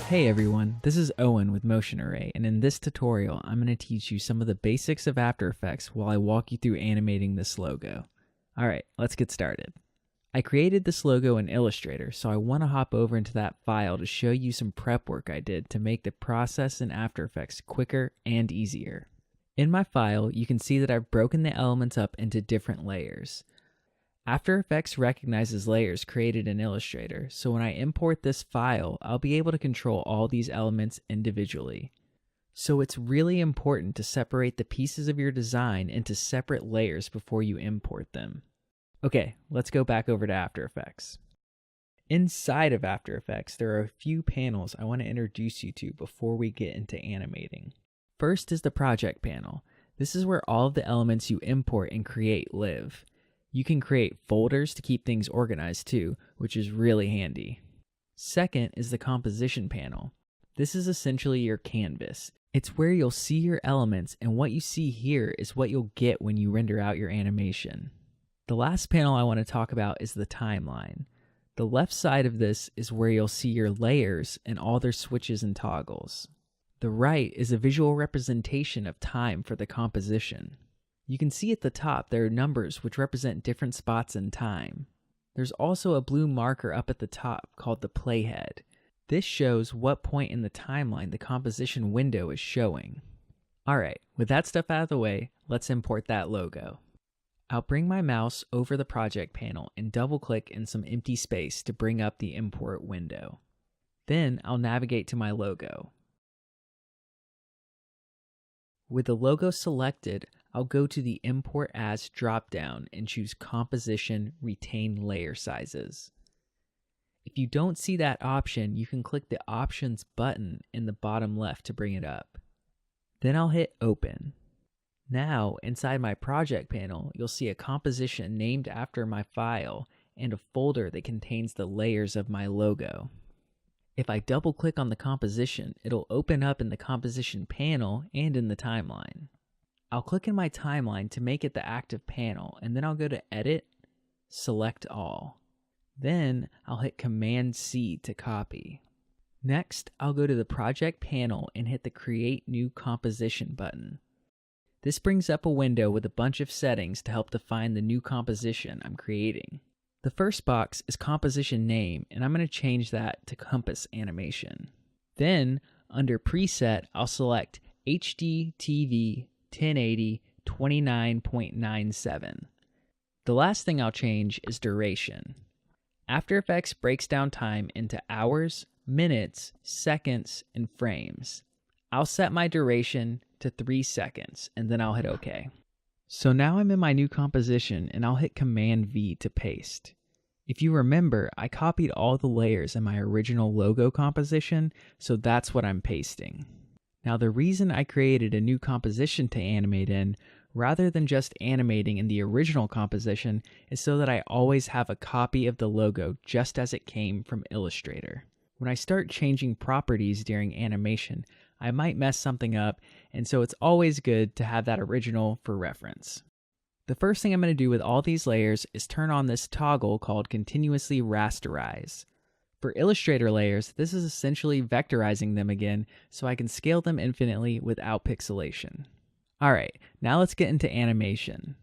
Hey everyone, this is Owen with Motion Array, and in this tutorial I'm going to teach you some of the basics of After Effects while I walk you through animating this logo. Alright, let's get started. I created this logo in Illustrator, so I want to hop over into that file to show you some prep work I did to make the process in After Effects quicker and easier. In my file, you can see that I've broken the elements up into different layers. After Effects recognizes layers created in Illustrator, so when I import this file, I'll be able to control all these elements individually. So it's really important to separate the pieces of your design into separate layers before you import them. Okay, let's go back over to After Effects. Inside of After Effects, there are a few panels I want to introduce you to before we get into animating. First is the Project panel. This is where all of the elements you import and create live. You can create folders to keep things organized too, which is really handy. Second is the Composition panel. This is essentially your canvas. It's where you'll see your elements, and what you see here is what you'll get when you render out your animation. The last panel I want to talk about is the Timeline. The left side of this is where you'll see your layers and all their switches and toggles. The right is a visual representation of time for the composition. You can see at the top there are numbers which represent different spots in time. There's also a blue marker up at the top called the playhead. This shows what point in the timeline the composition window is showing. Alright, with that stuff out of the way, let's import that logo. I'll bring my mouse over the project panel and double click in some empty space to bring up the import window. Then I'll navigate to my logo. With the logo selected, I'll go to the Import As dropdown and choose Composition Retain Layer Sizes. If you don't see that option, you can click the Options button in the bottom left to bring it up. Then I'll hit Open. Now, inside my project panel, you'll see a composition named after my file and a folder that contains the layers of my logo. If I double click on the composition, it'll open up in the composition panel and in the timeline. I'll click in my timeline to make it the active panel, and then I'll go to Edit, Select All. Then I'll hit Command-C to copy. Next, I'll go to the project panel and hit the Create New Composition button. This brings up a window with a bunch of settings to help define the new composition I'm creating. The first box is Composition Name, and I'm going to change that to Compass Animation. Then, under Preset, I'll select HD TV 1080 29.97. The last thing I'll change is duration. After Effects breaks down time into hours, minutes, seconds, and frames. I'll set my duration to 3 seconds, and then I'll hit OK. So now I'm in my new composition, and I'll hit Command-V to paste. If you remember, I copied all the layers in my original logo composition, so that's what I'm pasting. Now the reason I created a new composition to animate in, rather than just animating in the original composition, is so that I always have a copy of the logo just as it came from Illustrator. When I start changing properties during animation, I might mess something up, and so it's always good to have that original for reference. The first thing I'm going to do with all these layers is turn on this toggle called Continuously Rasterize. For Illustrator layers, this is essentially vectorizing them again so I can scale them infinitely without pixelation. Alright, now let's get into animation.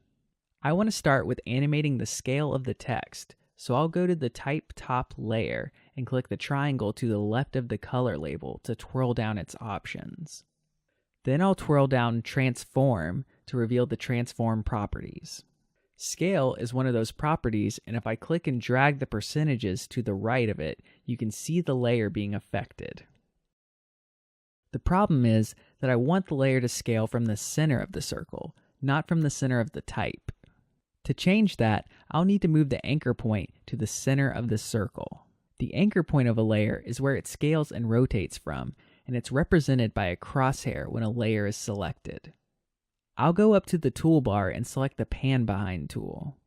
I want to start with animating the scale of the text, so I'll go to the Type Top layer and click the triangle to the left of the color label to twirl down its options. Then I'll twirl down Transform to reveal the transform properties. Scale is one of those properties, and if I click and drag the percentages to the right of it, you can see the layer being affected. The problem is that I want the layer to scale from the center of the circle, not from the center of the type. To change that, I'll need to move the anchor point to the center of the circle. The anchor point of a layer is where it scales and rotates from, and it's represented by a crosshair when a layer is selected. I'll go up to the toolbar and select the Pan Behind tool.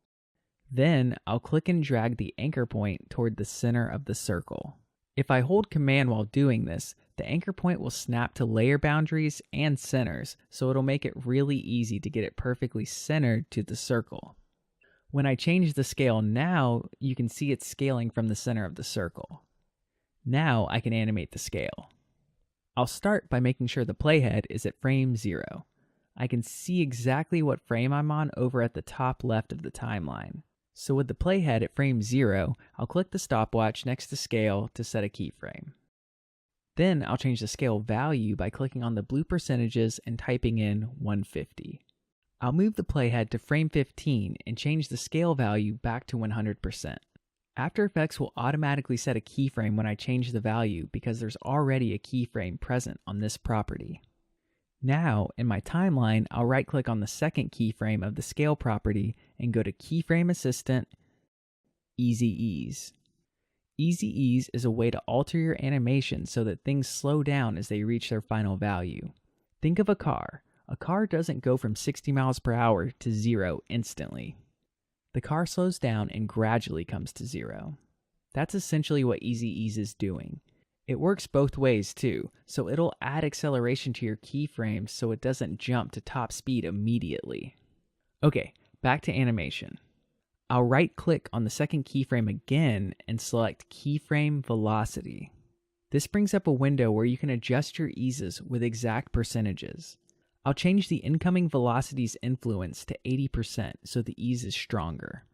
Then I'll click and drag the anchor point toward the center of the circle. If I hold Command while doing this, The anchor point will snap to layer boundaries and centers, so it'll make it really easy to get it perfectly centered to the circle. When I change the scale now, you can see it's scaling from the center of the circle. Now I can animate the scale. I'll start by making sure the playhead is at frame 0. I can see exactly what frame I'm on over at the top left of the timeline. So with the playhead at frame 0, I'll click the stopwatch next to scale to set a keyframe. Then I'll change the scale value by clicking on the blue percentages and typing in 150. I'll move the playhead to frame 15 and change the scale value back to 100%. After Effects will automatically set a keyframe when I change the value because there's already a keyframe present on this property. Now, in my timeline, I'll right-click on the second keyframe of the scale property and go to Keyframe Assistant, Easy Ease. Easy Ease is a way to alter your animation so that things slow down as they reach their final value. Think of a car. A car doesn't go from 60 miles per hour to 0 instantly. The car slows down and gradually comes to 0. That's essentially what Easy Ease is doing. It works both ways too, so it'll add acceleration to your keyframes so it doesn't jump to top speed immediately. Okay, back to animation. I'll right-click on the second keyframe again and select Keyframe Velocity. This brings up a window where you can adjust your eases with exact percentages. I'll change the incoming velocity's influence to 80% so the ease is stronger.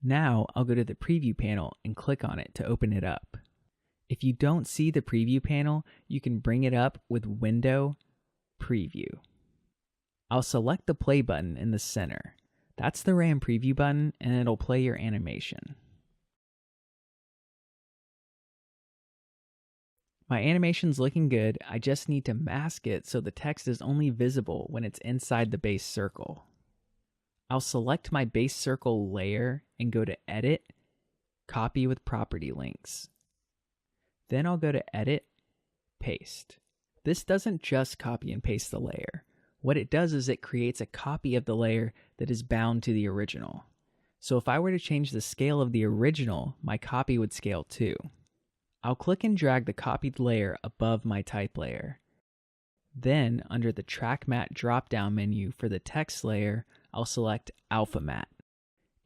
Now I'll go to the preview panel and click on it to open it up. If you don't see the preview panel, you can bring it up with Window, Preview. I'll select the play button in the center. That's the RAM preview button and it'll play your animation. My animation's looking good, I just need to mask it so the text is only visible when it's inside the base circle. I'll select my base circle layer and go to Edit, Copy with Property Links. Then I'll go to Edit, Paste. This doesn't just copy and paste the layer. What it does is it creates a copy of the layer that is bound to the original. So if I were to change the scale of the original, my copy would scale too. I'll click and drag the copied layer above my type layer. Then, under the Track Matte drop-down menu for the text layer, I'll select Alpha Matte.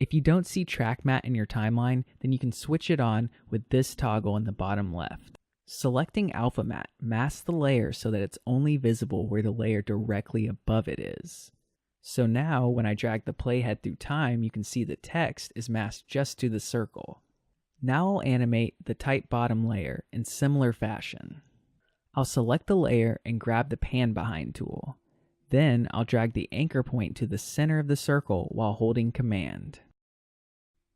If you don't see Track Matte in your timeline, then you can switch it on with this toggle in the bottom left. Selecting Alpha Matte masks the layer so that it's only visible where the layer directly above it is. So now, when I drag the playhead through time, you can see the text is masked just to the circle. Now I'll animate the type bottom layer in similar fashion. I'll select the layer and grab the pan behind tool. Then I'll drag the anchor point to the center of the circle while holding Command.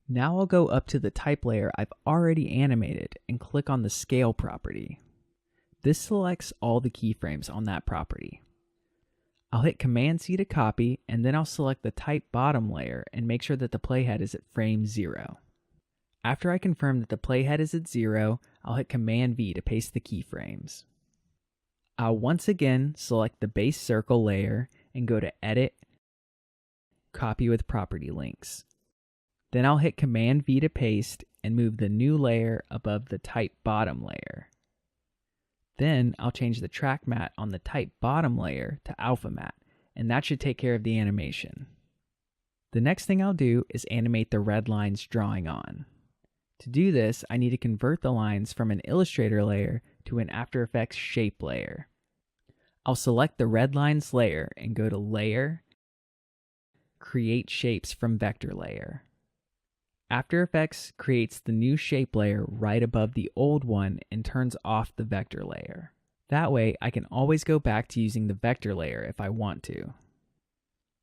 Now I'll go up to the type layer I've already animated and click on the scale property. This selects all the keyframes on that property. I'll hit Command C to copy and then I'll select the type bottom layer and make sure that the playhead is at frame 0. After I confirm that the playhead is at 0, I'll hit Command V to paste the keyframes. I'll once again select the base circle layer and go to Edit, Copy with Property Links. Then I'll hit Command V to paste and move the new layer above the type bottom layer. Then I'll change the track matte on the type bottom layer to alpha matte, and that should take care of the animation. The next thing I'll do is animate the red lines drawing on. To do this, I need to convert the lines from an Illustrator layer to an After Effects shape layer. I'll select the red lines layer and go to Layer, Create Shapes from Vector Layer. After Effects creates the new shape layer right above the old one and turns off the vector layer. That way, I can always go back to using the vector layer if I want to.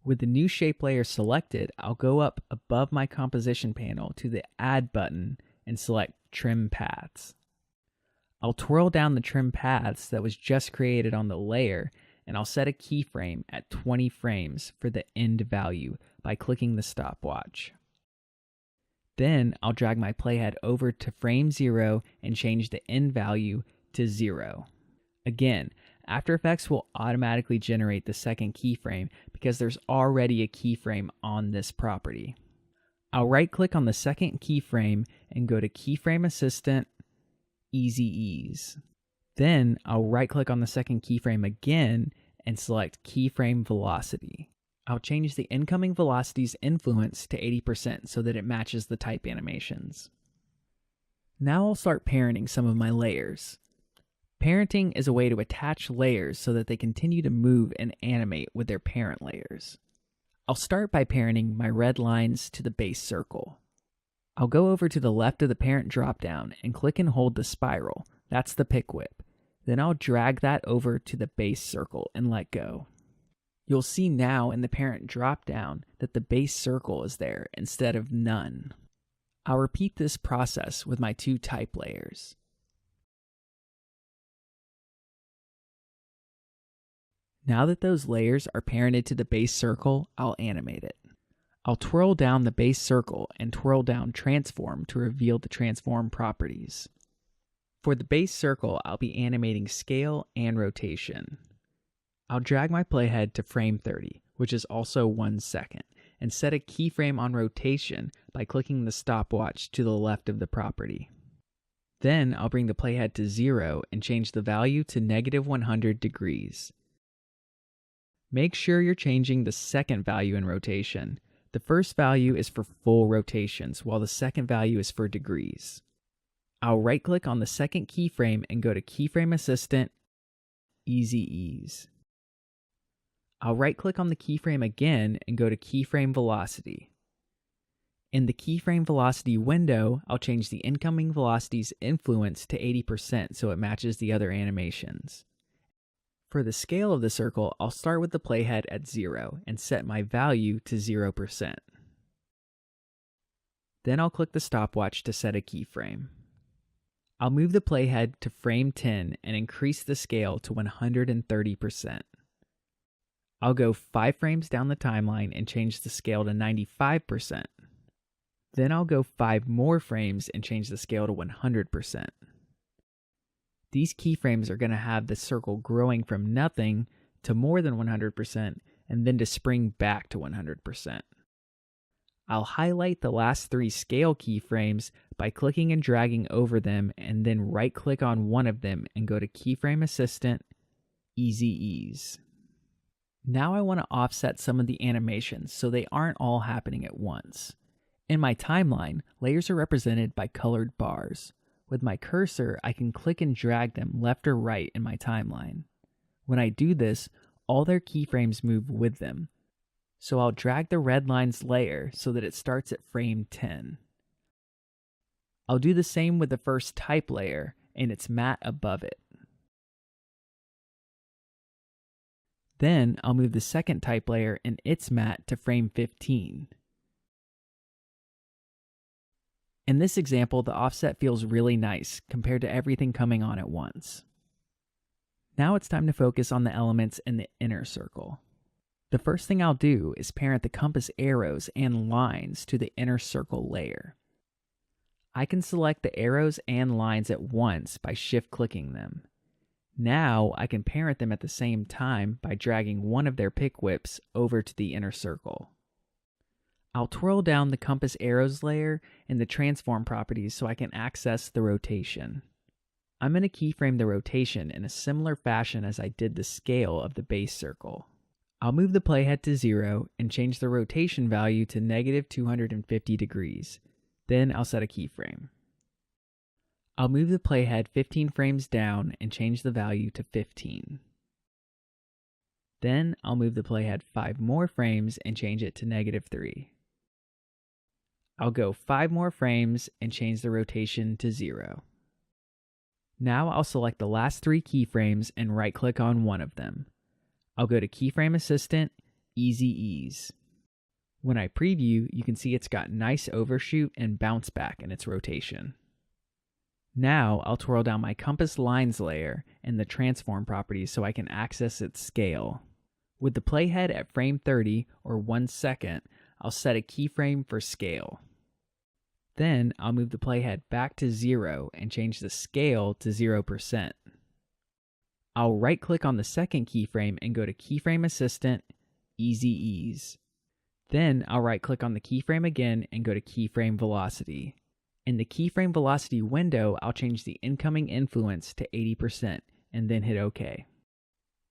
With the new shape layer selected, I'll go up above my composition panel to the Add button and select Trim Paths. I'll twirl down the trim paths that was just created on the layer, and I'll set a keyframe at 20 frames for the end value by clicking the stopwatch. Then I'll drag my playhead over to frame 0 and change the end value to 0. Again, After Effects will automatically generate the second keyframe because there's already a keyframe on this property. I'll right-click on the second keyframe and go to Keyframe Assistant, Easy Ease. Then I'll right-click on the second keyframe again and select Keyframe Velocity. I'll change the incoming velocity's influence to 80% so that it matches the type animations. Now I'll start parenting some of my layers. Parenting is a way to attach layers so that they continue to move and animate with their parent layers. I'll start by parenting my red lines to the base circle. I'll go over to the left of the parent dropdown and click and hold the spiral. That's the pick whip. Then I'll drag that over to the base circle and let go. You'll see now in the parent dropdown that the base circle is there instead of none. I'll repeat this process with my two type layers. Now that those layers are parented to the base circle, I'll animate it. I'll twirl down the base circle and twirl down Transform to reveal the transform properties. For the base circle, I'll be animating scale and rotation. I'll drag my playhead to frame 30, which is also 1 second, and set a keyframe on rotation by clicking the stopwatch to the left of the property. Then I'll bring the playhead to 0 and change the value to -100 degrees. Make sure you're changing the second value in rotation. The first value is for full rotations, while the second value is for degrees. I'll right-click on the second keyframe and go to Keyframe Assistant, Easy Ease. I'll right-click on the keyframe again and go to Keyframe Velocity. In the Keyframe Velocity window, I'll change the incoming velocity's influence to 80% so it matches the other animations. For the scale of the circle, I'll start with the playhead at 0 and set my value to 0%. Then I'll click the stopwatch to set a keyframe. I'll move the playhead to frame 10 and increase the scale to 130%. I'll go 5 frames down the timeline and change the scale to 95%. Then I'll go 5 more frames and change the scale to 100%. These keyframes are going to have the circle growing from nothing to more than 100% and then to spring back to 100%. I'll highlight the last 3 scale keyframes by clicking and dragging over them and then right-click on one of them and go to Keyframe Assistant, Easy Ease. Now I want to offset some of the animations so they aren't all happening at once. In my timeline, layers are represented by colored bars. With my cursor, I can click and drag them left or right in my timeline. When I do this, all their keyframes move with them. So I'll drag the red lines layer so that it starts at frame 10. I'll do the same with the first type layer and its mat above it. Then I'll move the second type layer and its mat to frame 15. In this example, the offset feels really nice compared to everything coming on at once. Now it's time to focus on the elements in the inner circle. The first thing I'll do is parent the compass arrows and lines to the inner circle layer. I can select the arrows and lines at once by shift-clicking them. Now I can parent them at the same time by dragging one of their pick whips over to the inner circle. I'll twirl down the compass arrows layer and the transform properties so I can access the rotation. I'm going to keyframe the rotation in a similar fashion as I did the scale of the base circle. I'll move the playhead to 0 and change the rotation value to -250 degrees. Then I'll set a keyframe. I'll move the playhead 15 frames down and change the value to 15. Then I'll move the playhead 5 more frames and change it to -3. I'll go 5 more frames and change the rotation to 0. Now I'll select the last 3 keyframes and right-click on one of them. I'll go to Keyframe Assistant, Easy Ease. When I preview, you can see it's got nice overshoot and bounce back in its rotation. Now I'll twirl down my compass lines layer and the transform properties so I can access its scale. With the playhead at frame 30 or 1 second, I'll set a keyframe for scale. Then I'll move the playhead back to 0 and change the scale to 0%. I'll right-click on the second keyframe and go to Keyframe Assistant, Easy Ease. Then I'll right-click on the keyframe again and go to Keyframe Velocity. In the keyframe velocity window, I'll change the incoming influence to 80% and then hit OK.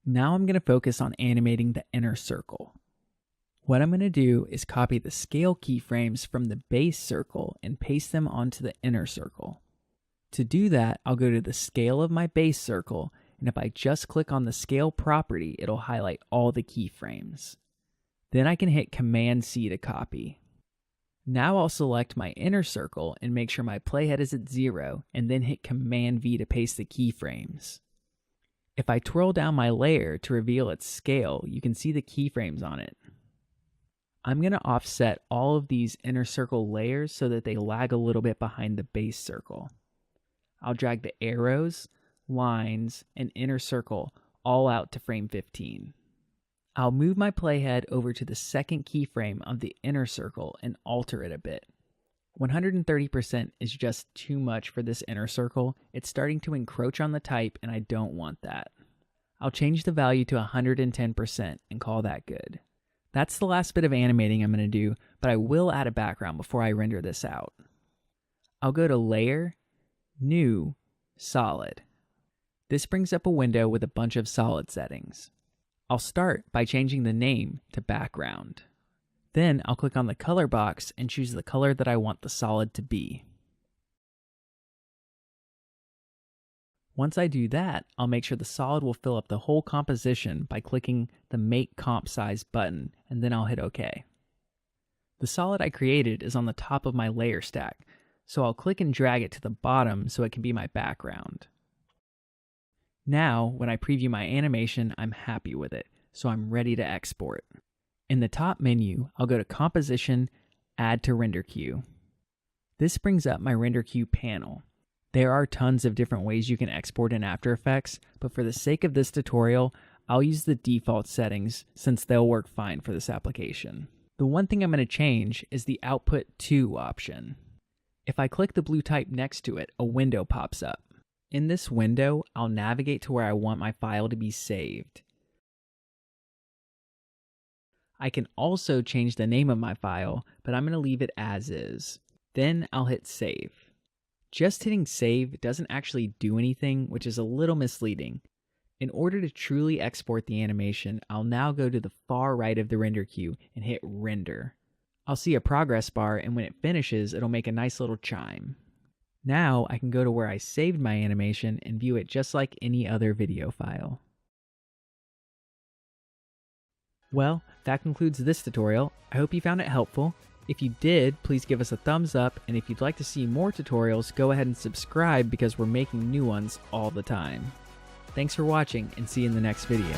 Now I'm going to focus on animating the inner circle. What I'm going to do is copy the scale keyframes from the base circle and paste them onto the inner circle. To do that, I'll go to the scale of my base circle, and if I just click on the scale property, it'll highlight all the keyframes. Then I can hit Command-C to copy. Now I'll select my inner circle and make sure my playhead is at 0, and then hit Command-V to paste the keyframes. If I twirl down my layer to reveal its scale, you can see the keyframes on it. I'm going to offset all of these inner circle layers so that they lag a little bit behind the base circle. I'll drag the arrows, lines, and inner circle all out to frame 15. I'll move my playhead over to the second keyframe of the inner circle and alter it a bit. 130% is just too much for this inner circle. It's starting to encroach on the type and I don't want that. I'll change the value to 110% and call that good. That's the last bit of animating I'm going to do, but I will add a background before I render this out. I'll go to Layer, New, Solid. This brings up a window with a bunch of solid settings. I'll start by changing the name to Background. Then I'll click on the color box and choose the color that I want the solid to be. Once I do that, I'll make sure the solid will fill up the whole composition by clicking the Make Comp Size button, and then I'll hit OK. The solid I created is on the top of my layer stack, so I'll click and drag it to the bottom so it can be my background. Now, when I preview my animation, I'm happy with it, so I'm ready to export. In the top menu, I'll go to Composition, Add to Render Queue. This brings up my Render Queue panel. There are tons of different ways you can export in After Effects, but for the sake of this tutorial, I'll use the default settings since they'll work fine for this application. The one thing I'm going to change is the Output To option. If I click the blue type next to it, a window pops up. In this window, I'll navigate to where I want my file to be saved. I can also change the name of my file, but I'm going to leave it as is. Then I'll hit Save. Just hitting save doesn't actually do anything, which is a little misleading. In order to truly export the animation, I'll now go to the far right of the render queue and hit render. I'll see a progress bar, and when it finishes, it'll make a nice little chime. Now I can go to where I saved my animation and view it just like any other video file. Well, that concludes this tutorial. I hope you found it helpful. If you did, please give us a thumbs up, and if you'd like to see more tutorials, go ahead and subscribe because we're making new ones all the time. Thanks for watching, and see you in the next video.